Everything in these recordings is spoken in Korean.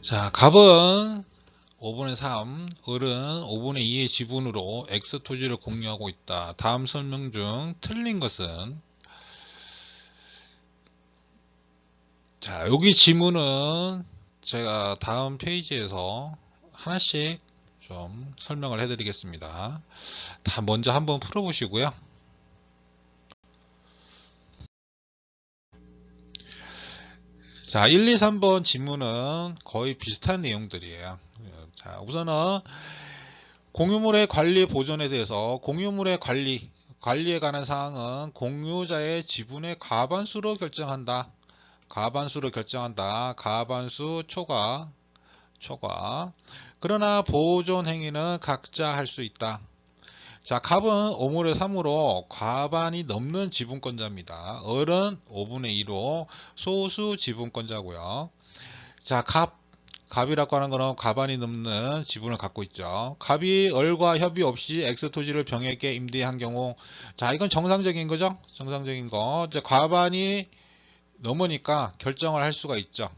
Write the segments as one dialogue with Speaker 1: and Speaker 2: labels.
Speaker 1: 자, 갑은 5분의 3, 을은 5분의 2의 지분으로 X 토지를 공유하고 있다. 다음 설명 중 틀린 것은? 자, 여기 지문은 제가 다음 페이지에서 하나씩 좀 설명을 해드리겠습니다. 다 먼저 한번 풀어보시고요. 자, 1, 2, 3번 지문은 거의 비슷한 내용들이에요. 자, 우선은 공유물의 관리 보존에 대해서 공유물의 관리에 관한 사항은 공유자의 지분의 과반수로 결정한다. 과반수로 결정한다. 과반수 초과. 그러나 보존 행위는 각자 할 수 있다. 자, 갑은 5분의 3으로 과반이 넘는 지분권자입니다. 을은 5분의 2로 소수 지분권자고요. 자, 갑이라고 하는 거는 과반이 넘는 지분을 갖고 있죠. 갑이 을과 협의 없이 X 토지를 병에게 임대한 경우, 자, 이건 정상적인 거죠? 정상적인 거. 이제 과반이 넘으니까 결정을 할 수가 있죠.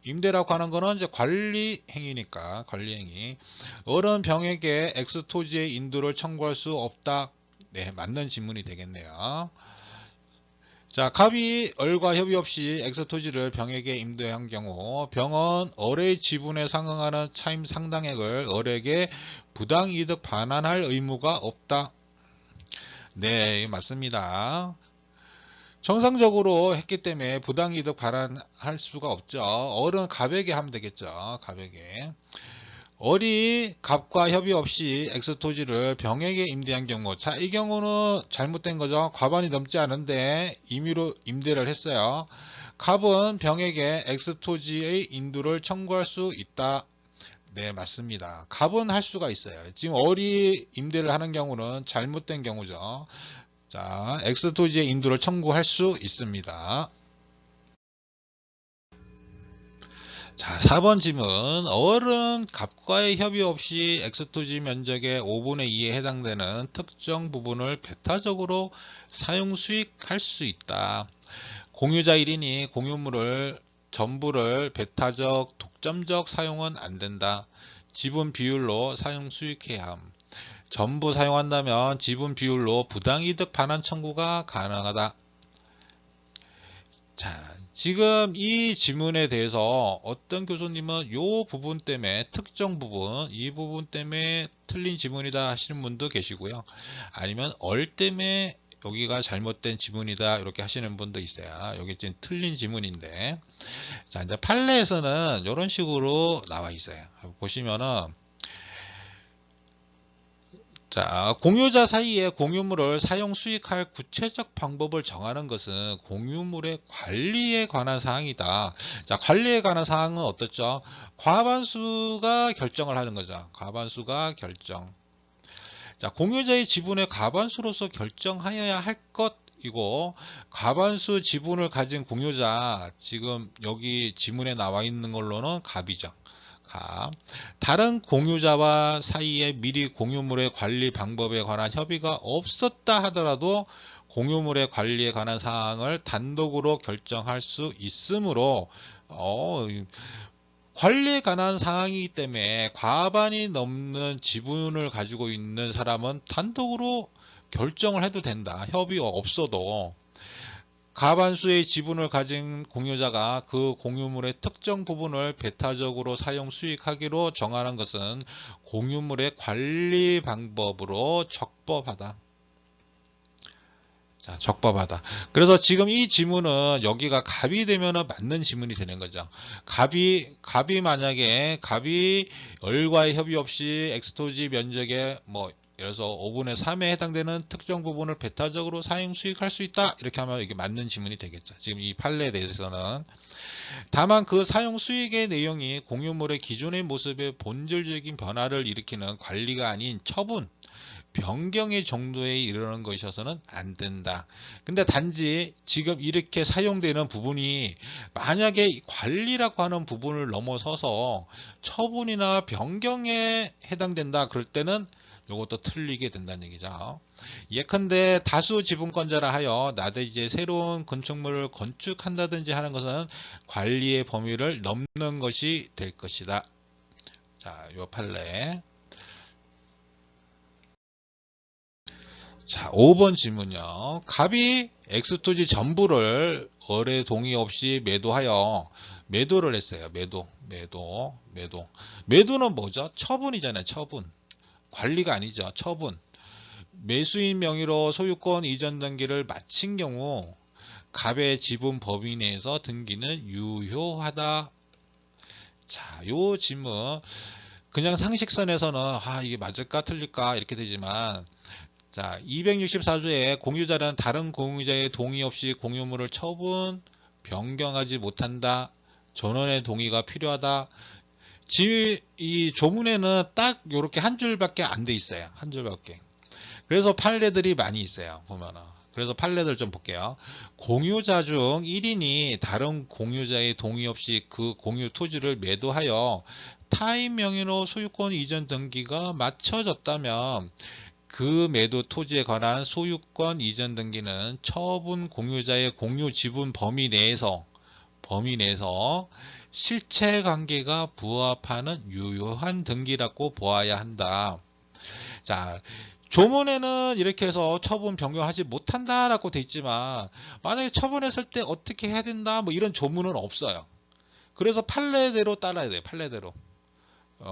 Speaker 1: 임대라고 하는 거는 이제 관리 행위니까, 관리 행위. 을은 병에게 X 토지의 인도를 청구할 수 없다. 네, 맞는 질문이 되겠네요. 자, 갑이 을과 협의 없이 X 토지를 병에게 임대한 경우 병은 을의 지분에 상응하는 차임 상당액을 을에게 부당이득 반환할 의무가 없다. 네, 맞습니다. 정상적으로 했기 때문에 부당이득 반환할 수가 없죠. 을은 갑에게 하면 되겠죠. 갑에게. 을이 갑과 협의 없이 X 토지를 병에게 임대한 경우, 자, 이 경우는 잘못된 거죠. 과반이 넘지 않은데 임의로 임대를 했어요. 갑은 병에게 X 토지의 인도를 청구할 수 있다. 네, 맞습니다. 갑은 할 수가 있어요. 지금 을이 임대를 하는 경우는 잘못된 경우죠. 자, X 토지의 인도를 청구할 수 있습니다. 자, 4번 질문. 을은 갑과의 협의 없이 X토지 면적의 5분의 2에 해당되는 특정 부분을 배타적으로 사용 수익할 수 있다. 공유자 1인이 공유물을 전부를 배타적, 독점적 사용은 안 된다. 지분 비율로 사용 수익해야 함. 전부 사용한다면 지분 비율로 부당이득 반환 청구가 가능하다. 자, 지금 이 질문에 대해서 어떤 교수님은 이 부분 때문에 특정 부분, 이 부분 때문에 틀린 지문이다 하시는 분도 계시고요. 아니면 때문에 여기가 잘못된 지문이다 이렇게 하시는 분도 있어요. 여기 지금 틀린 지문인데, 자, 이제 판례에서는 이런 식으로 나와 있어요. 보시면은, 자, 공유자 사이에 공유물을 사용 수익할 구체적 방법을 정하는 것은 공유물의 관리에 관한 사항이다. 자, 관리에 관한 사항은 어떻죠? 과반수가 결정을 하는 거죠. 과반수가 결정. 자, 공유자의 지분의 과반수로서 결정하여야 할 것이고, 과반수 지분을 가진 공유자, 지금 여기 지문에 나와 있는 걸로는 갑이죠. 갑. 다른 공유자와 사이에 미리 공유물의 관리 방법에 관한 협의가 없었다 하더라도 공유물의 관리에 관한 사항을 단독으로 결정할 수 있으므로 관리에 관한 사항이기 때문에 과반이 넘는 지분을 가지고 있는 사람은 단독으로 결정을 해도 된다. 협의가 없어도. 과반수의 지분을 가진 공유자가 그 공유물의 특정 부분을 배타적으로 사용 수익하기로 정하는 것은 공유물의 관리 방법으로 적법하다. 자, 적법하다. 그래서 지금 이 지문은 여기가 갑이 되면 맞는 지문이 되는 거죠. 갑이 만약에 갑이 을과의 협의 없이 엑스토지 면적의 예를 들어서 5분의 3에 해당되는 특정 부분을 배타적으로 사용 수익할 수 있다. 이렇게 하면 이게 맞는 지문이 되겠죠. 지금 이 판례에 대해서는. 다만 그 사용 수익의 내용이 공유물의 기존의 모습의 본질적인 변화를 일으키는 관리가 아닌 처분, 변경의 정도에 이르는 것이어서는 안 된다. 근데 단지 지금 이렇게 사용되는 부분이 만약에 관리라고 하는 부분을 넘어서서 처분이나 변경에 해당된다. 그럴 때는 요것도 틀리게 된다는 얘기죠. 예컨대 다수 지분권자라 하여 나대지에 새로운 건축물을 건축한다든지 하는 것은 관리의 범위를 넘는 것이 될 것이다. 자, 요 판례. 자, 5번 질문요. 갑이 X토지 전부를 거래 동의 없이 매도하여 매도를 했어요. 매도는 뭐죠? 처분이잖아요. 처분. 관리가 아니죠. 처분. 매수인 명의로 소유권 이전 등기를 마친 경우 갑의 지분 범위 내에서 등기는 유효하다. 자, 요 질문 그냥 상식선에서는 이게 맞을까 틀릴까 이렇게 되지만, 자, 264조에 공유자는 다른 공유자의 동의 없이 공유물을 처분, 변경하지 못한다. 전원의 동의가 필요하다. 이 조문에는 딱 요렇게 한 줄밖에 안 돼 있어요. 한 줄밖에. 그래서 판례들이 많이 있어요. 보면은. 그래서 판례들 좀 볼게요. 공유자 중 1인이 다른 공유자의 동의 없이 그 공유 토지를 매도하여 타인 명의로 소유권 이전 등기가 마쳐졌다면 그 매도 토지에 관한 소유권 이전 등기는 처분 공유자의 공유 지분 범위 내에서 실체 관계가 부합하는 유효한 등기라고 보아야 한다. 자, 조문에는 이렇게 해서 처분 변경하지 못한다라고 돼 있지만, 만약에 처분했을 때 어떻게 해야 된다 뭐 이런 조문은 없어요. 그래서 판례대로 따라야 돼요.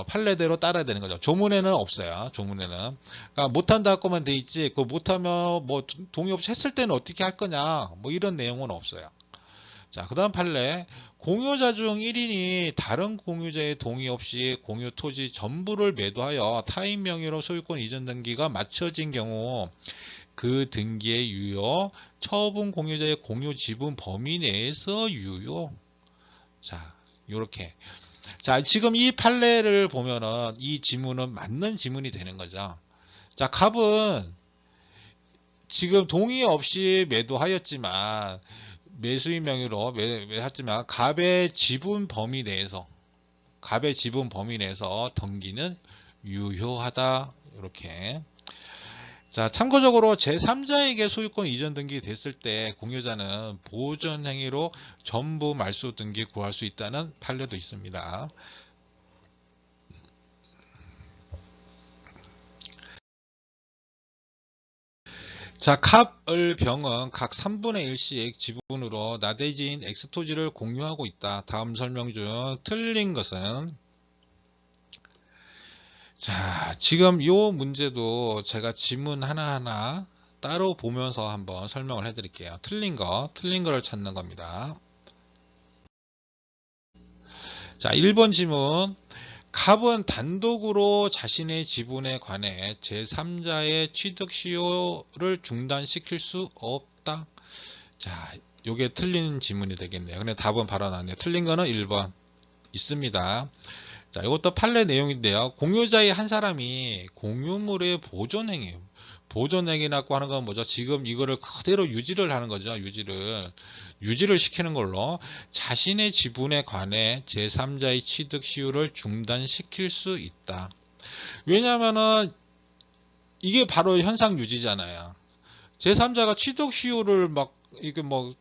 Speaker 1: 판례대로 따라야 되는 거죠. 조문에는 없어요. 조문에는. 그러니까 못한다고만 돼 있지, 그 못하면 뭐 동의 없이 했을 때는 어떻게 할 거냐 뭐 이런 내용은 없어요. 자, 그 다음 판례. 공유자 중 1인이 다른 공유자의 동의 없이 공유 토지 전부를 매도하여 타인 명의로 소유권 이전 등기가 마쳐진 경우 그 등기의 유효, 처분 공유자의 공유 지분 범위 내에서 유효. 자, 요렇게. 자, 지금 이 판례를 보면은 이 지문은 맞는 지문이 되는 거죠. 자, 갑은 지금 동의 없이 매도하였지만, 매수인 명의로 매도했지만 갑의 지분 범위 내에서 등기는 유효하다. 이렇게. 자, 참고적으로 제3자에게 소유권 이전 등기 됐을 때 공유자는 보존 행위로 전부 말소 등기 구할 수 있다는 판례도 있습니다. 자, 갑을 병은 각 3분의 1씩 지분으로 나대지인 X토지를 공유하고 있다. 다음 설명 중 틀린 것은, 자, 지금 요 문제도 제가 지문 하나하나 따로 보면서 한번 설명을 해드릴게요. 틀린 거를 찾는 겁니다. 자, 1번 지문. 갑은 단독으로 자신의 지분에 관해 제3자의 취득 시효를 중단시킬 수 없다. 자, 요게 틀린 지문이 되겠네요. 근데 답은 바로 나왔네요. 틀린 거는 1번 있습니다. 자, 이것도 판례 내용인데요. 공유자의 한 사람이 공유물의 보존행위라고 하는 건 뭐죠? 지금 이거를 그대로 유지를 하는 거죠. 유지를 시키는 걸로 자신의 지분에 관해 제3자의 취득 시효를 중단시킬 수 있다. 왜냐하면은 이게 바로 현상 유지잖아요. 제3자가 취득 시효를 막 이게 뭐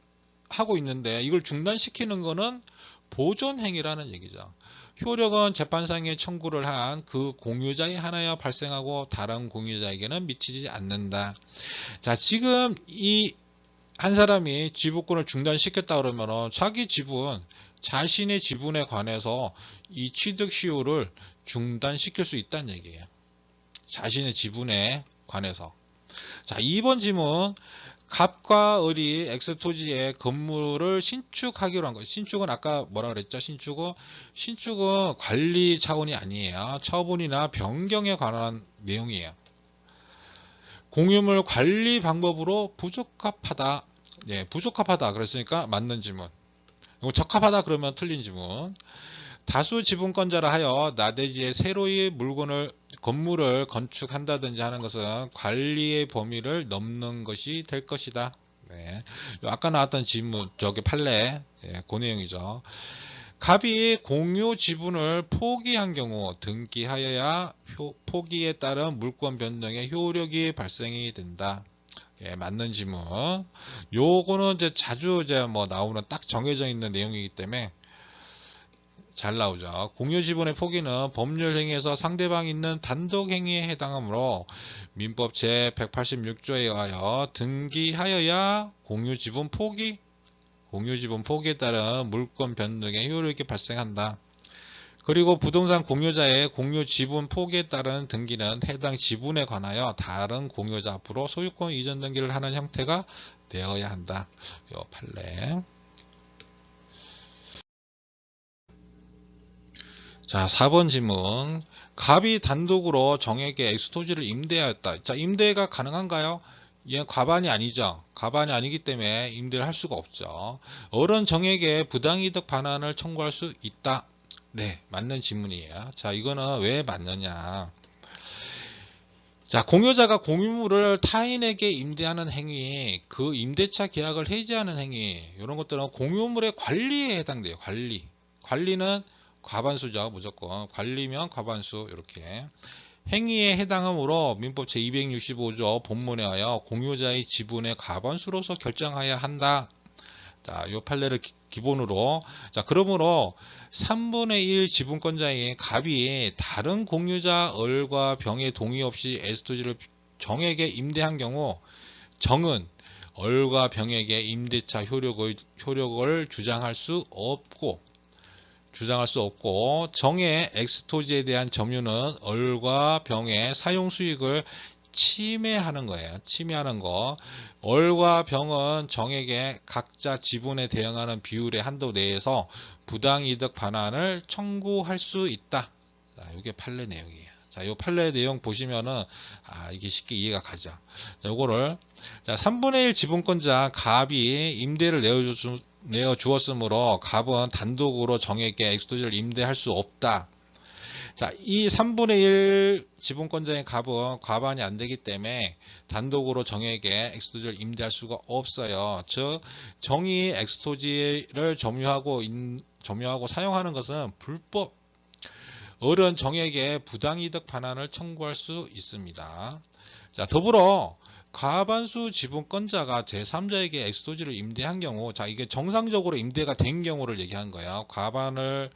Speaker 1: 하고 있는데 이걸 중단시키는 거는 보존행위라는 얘기죠. 효력은 재판상에 청구를 한 그 공유자의 하나여 발생하고 다른 공유자에게는 미치지 않는다. 자, 지금 이 한 사람이 지분권을 중단시켰다 그러면은 자신의 지분에 관해서 이 취득 시효를 중단시킬 수 있다는 얘기예요. 자신의 지분에 관해서. 자, 2번 질문. 갑과 을이 X토지에 건물을 신축하기로 한 거예요. 신축은 아까 뭐라 그랬죠? 신축은 관리 차원이 아니에요. 처분이나 변경에 관한 내용이에요. 공유물 관리 방법으로 부적합하다. 예, 부적합하다. 그랬으니까 맞는 지문. 적합하다 그러면 틀린 지문. 다수 지분권자라 하여 나대지에 새로이 건물을 건축한다든지 하는 것은 관리의 범위를 넘는 것이 될 것이다. 네. 아까 나왔던 지문, 저기 판례, 그 내용이죠. 갑이 공유 지분을 포기한 경우 등기하여야 포기에 따른 물권 변동의 효력이 발생이 된다. 예, 맞는 지문. 요거는 이제 자주 이제 뭐 나오는 딱 정해져 있는 내용이기 때문에 잘 나오죠. 공유 지분의 포기는 법률 행위에서 상대방이 있는 단독 행위에 해당하므로 민법 제 186조에 의하여 등기하여야 공유 지분 포기에 따른 물권 변동의 효력이 발생한다. 그리고 부동산 공유자의 공유 지분 포기에 따른 등기는 해당 지분에 관하여 다른 공유자 앞으로 소유권 이전 등기를 하는 형태가 되어야 한다. 요 판례. 자, 4번 질문. 갑이 단독으로 정에게 엑스토지를 임대하였다. 자, 임대가 가능한가요? 얘 과반이 아니죠. 과반이 아니기 때문에 임대를 할 수가 없죠. 어른 정에게 부당이득 반환을 청구할 수 있다. 네, 맞는 질문이에요. 자, 이거는 왜 맞느냐. 자, 공유자가 공유물을 타인에게 임대하는 행위, 그 임대차 계약을 해지하는 행위, 이런 것들은 공유물의 관리에 해당돼요. 관리는 과반수죠. 무조건. 관리면 과반수. 이렇게. 행위에 해당하므로 민법 제265조 본문에 하여 공유자의 지분의 과반수로서 결정해야 한다. 자, 요 판례를 기본으로. 자, 그러므로 3분의 1 지분권자인 갑이 다른 공유자 을과 병의 동의 없이 에스토지를 정에게 임대한 경우 정은 을과 병에게 임대차 효력을 주장할 수 없고 정의 엑스토지에 대한 점유는 을과 병의 사용 수익을 침해하는 거예요. 침해하는 거. 을과 병은 정에게 각자 지분에 대응하는 비율의 한도 내에서 부당이득 반환을 청구할 수 있다. 자, 이게 판례 내용이에요. 자, 이 판례 내용 보시면은 이게 쉽게 이해가 가죠. 자, 요거를 3분의 1 지분권자 갑이 임대를 내어 주었으므로 갑은 단독으로 정에게 엑스토지를 임대할 수 없다. 자, 이 3분의 1 지분권자인 갑은 과반이 안 되기 때문에 단독으로 정에게 엑스토지를 임대할 수가 없어요. 즉, 정이 엑스토지를 점유하고 사용하는 것은 불법. 을은 정에게 부당이득 반환을 청구할 수 있습니다. 자, 더불어 과반수 지분권자가 제3자에게 엑스토지를 임대한 경우, 자, 이게 정상적으로 임대가 된 경우를 얘기한 거예요. 과반을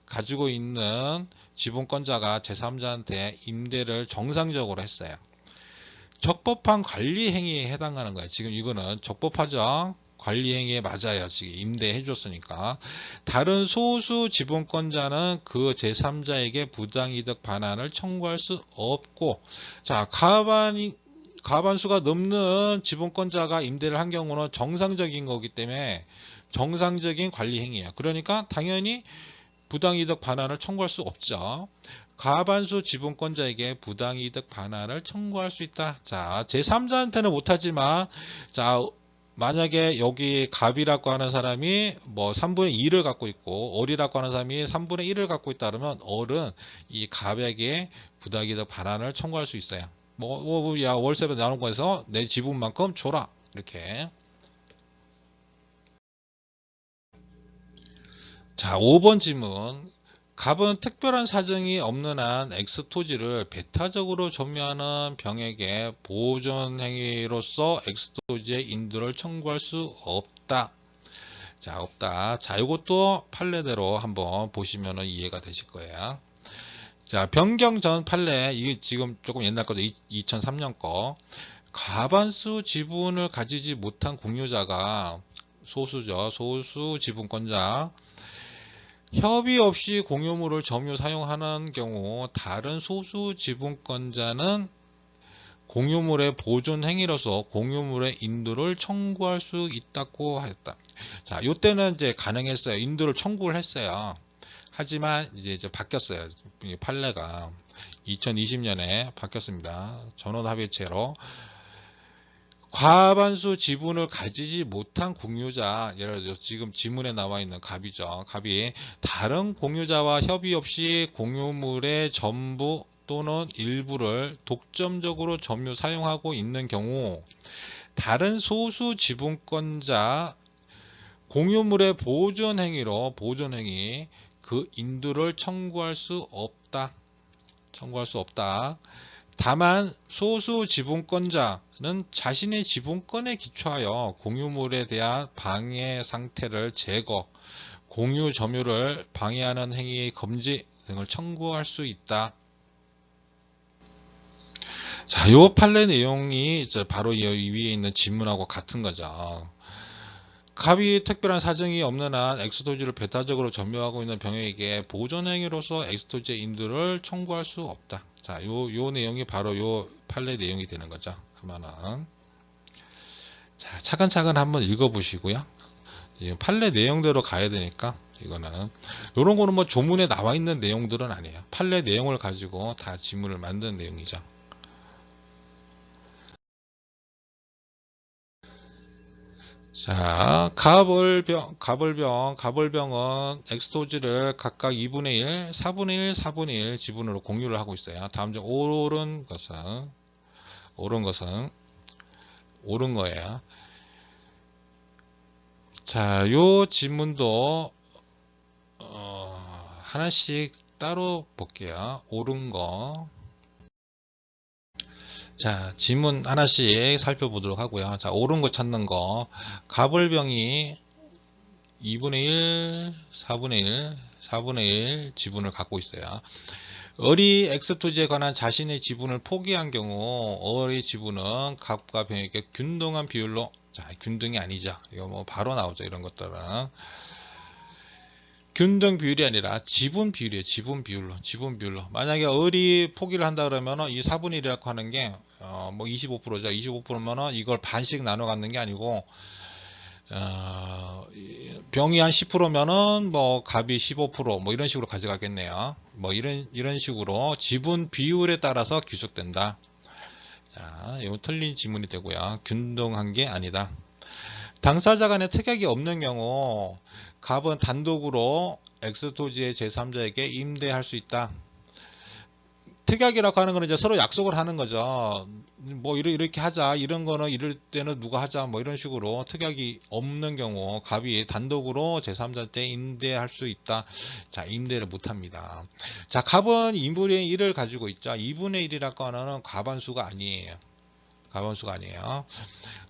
Speaker 1: 가지고 있는 지분권자가 제3자한테 임대를 정상적으로 했어요. 적법한 관리 행위에 해당하는 거예요. 지금 이거는 적법하죠. 관리 행위에 맞아요. 지금 임대해 줬으니까. 다른 소수 지분권자는 그 제3자에게 부당이득 반환을 청구할 수 없고, 자, 과반수가 넘는 지분권자가 임대를 한 경우는 정상적인 거기 때문에 정상적인 관리 행위예요. 그러니까 당연히 부당이득 반환을 청구할 수 없죠. 과반수 지분권자에게 부당이득 반환을 청구할 수 있다. 자, 제3자한테는 못하지만, 자, 만약에 여기 갑이라고 하는 사람이 뭐 3분의 2를 갖고 있고, 을이라고 하는 사람이 3분의 1을 갖고 있다 그러면, 을은 이 갑에게 부당이득 반환을 청구할 수 있어요. 야, 월세 나눈 거에서 내 지분만큼 줘라. 이렇게. 자, 5번 질문. 갑은 특별한 사정이 없는 한 엑스토지를 배타적으로 점유하는 병에게 보존 행위로서 엑스토지의 인도를 청구할 수 없다. 자, 없다. 자, 이것도 판례대로 한번 보시면 이해가 되실 거예요. 자, 변경 전 판례, 이게 지금 조금 옛날 거죠. 2003년 거. 과반수 지분을 가지지 못한 공유자가 소수죠. 소수 지분권자. 협의 없이 공유물을 점유 사용하는 경우 다른 소수 지분권자는 공유물의 보존 행위로서 공유물의 인도를 청구할 수 있다고 하였다. 자, 이때는 이제 가능했어요. 인도를 청구를 했어요. 하지만 이제 바뀌었어요. 판례가 2020년에 바뀌었습니다. 전원합의체로 과반수 지분을 가지지 못한 공유자, 예를 들어 지금 지문에 나와 있는 갑이죠. 갑이 다른 공유자와 협의 없이 공유물의 전부 또는 일부를 독점적으로 점유 사용하고 있는 경우 다른 소수 지분권자 공유물의 보존행위 그 인도를 청구할 수 없다. 다만 소수 지분권자는 자신의 지분권에 기초하여 공유물에 대한 방해 상태를 제거, 공유 점유를 방해하는 행위의 금지 등을 청구할 수 있다. 자, 요 판례 내용이 바로 이 위에 있는 지문하고 같은 거죠. 갑이 특별한 사정이 없는 한 엑스토지를 배타적으로 점유하고 있는 병역에게 보존행위로서 엑스토지의 인도를 청구할 수 없다. 자, 요 내용이 바로 요 판례 내용이 되는 거죠. 하나는. 자, 차근차근 한번 읽어보시고요. 판례 내용대로 가야 되니까 이거는 요런 거는 뭐 조문에 나와 있는 내용들은 아니에요. 판례 내용을 가지고 다 지문을 만든 내용이죠. 자, 가벌병은 엑스토지를 각각 2분의 1, 4분의 1, 4분의 1 지분으로 공유를 하고 있어요. 다음 중 옳은 거예요. 자, 요 지문도 하나씩 따로 볼게요. 옳은 거. 자, 지문 하나씩 살펴보도록 하고요. 자, 옳은 거 찾는 거. 가벌병이 2분의 1, 4분의 1, 4분의 1 지분을 갖고 있어요. 을이 엑스토지에 관한 자신의 지분을 포기한 경우 을의 지분은 갑과 병에게 균등한 비율로, 자, 균등이 아니죠. 이거 뭐 바로 나오죠. 이런 것들은. 균등 비율이 아니라 지분 비율이에요. 지분 비율로. 만약에 을이 포기를 한다 그러면 이 4분의 1이라고 하는 게 뭐 25%죠. 25%면은 이걸 반씩 나눠 갖는 게 아니고 병이 한 10%면은 뭐 갑이 15%뭐 이런 식으로 가져가겠네요. 뭐 이런 식으로 지분 비율에 따라서 귀속된다. 자, 이거 틀린 지문이 되고요. 균등한 게 아니다. 당사자 간에 특약이 없는 경우 갑은 단독으로 엑스토지의 제3자에게 임대할 수 있다. 특약이라고 하는 거는 이제 서로 약속을 하는 거죠. 뭐 이렇게 하자. 이런 거는 이럴 때는 누가 하자. 뭐 이런 식으로 특약이 없는 경우 갑이 단독으로 제3자한테 임대할 수 있다. 자, 임대를 못 합니다. 자, 갑은 2분의 1을 가지고 있죠. 2분의 1이라고 하는 과반수가 아니에요.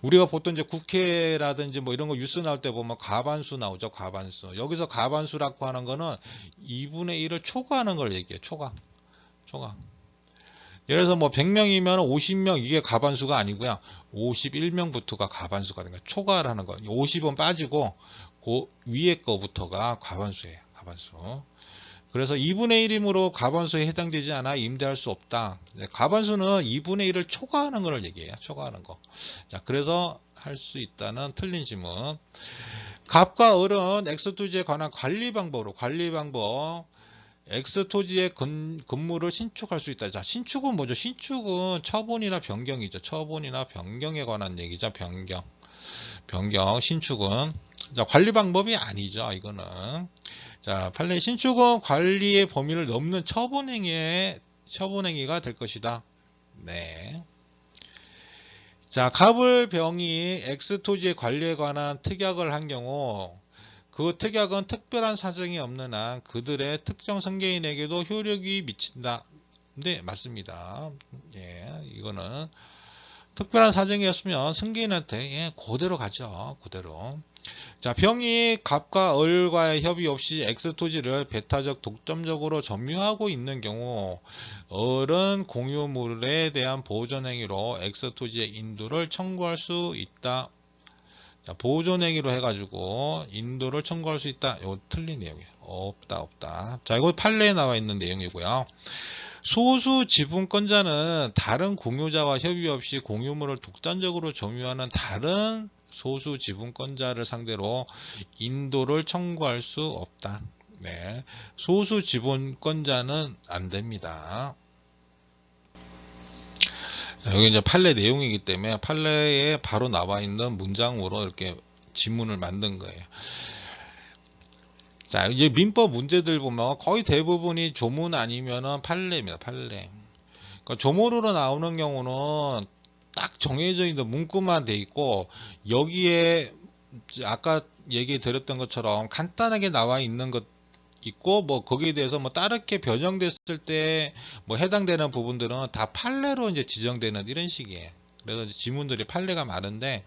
Speaker 1: 우리가 보통 이제 국회라든지 뭐 이런 거 뉴스 나올 때 보면 과반수 나오죠. 과반수. 여기서 과반수라고 하는 거는 2분의 1을 초과하는 걸 얘기해요. 초과. 예를 들어서 뭐 100명이면 50명 이게 과반수가 아니고요. 51명부터가 과반수가 되는 거예요. 초과를 하는 거. 50은 빠지고 그 위에 거부터가 과반수예요. 과반수. 그래서 2분의 1이므로 과반수에 해당되지 않아 임대할 수 없다. 과반수는 2분의 1을 초과하는 걸 얘기해요. 초과하는 거. 자, 그래서 할 수 있다는 틀린 지문. 갑과 을은 엑스토지에 관한 관리 방법 엑스토지의 건물을 신축할 수 있다. 자, 신축은 뭐죠? 신축은 처분이나 변경이죠. 처분이나 변경에 관한 얘기죠. 변경, 신축은. 자, 관리 방법이 아니죠. 이거는. 자, 판례 신축은 관리의 범위를 넘는 처분행위가 될 것이다. 네. 자, 갑을병이 엑스토지의 관리에 관한 특약을 한 경우 그 특약은 특별한 사정이 없는 한 그들의 특정 성계인에게도 효력이 미친다. 네, 맞습니다. 예, 이거는 특별한 사정이었으면 승계인한테 그대로 가죠. 그대로. 자, 병이 갑과 을과의 협의 없이 엑스토지를 배타적 독점적으로 점유하고 있는 경우 을은 공유물에 대한 보존행위로 엑스토지의 인도를 청구할 수 있다. 자, 보존행위로 해가지고 인도를 청구할 수 있다. 이거 틀린 내용이에요. 없다. 자, 이거 판례에 나와 있는 내용이고요. 소수 지분권자는 다른 공유자와 협의 없이 공유물을 독단적으로 점유하는 다른 소수 지분권자를 상대로 인도를 청구할 수 없다. 네, 소수 지분권자는 안 됩니다. 여기 이제 판례 내용이기 때문에 판례에 바로 나와 있는 문장으로 이렇게 지문을 만든 거예요. 자, 이제 민법 문제들 보면 거의 대부분이 조문 아니면은 판례입니다. 판례. 그러니까 조문으로 나오는 경우는 딱 정해져 있는 문구만 돼 있고 여기에 아까 얘기 드렸던 것처럼 간단하게 나와 있는 것 있고 뭐 거기에 대해서 뭐 다르게 변형됐을 때 뭐 해당되는 부분들은 다 판례로 이제 지정되는 이런 식이에요. 그래서 이제 지문들이 판례가 많은데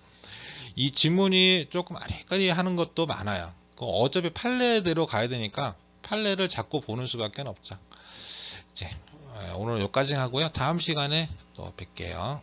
Speaker 1: 이 지문이 조금 아리까리 하는 것도 많아요. 어차피 판례대로 가야 되니까 판례를 자꾸 보는 수밖에 없죠. 이제 오늘 여기까지 하고요. 다음 시간에 또 뵐게요.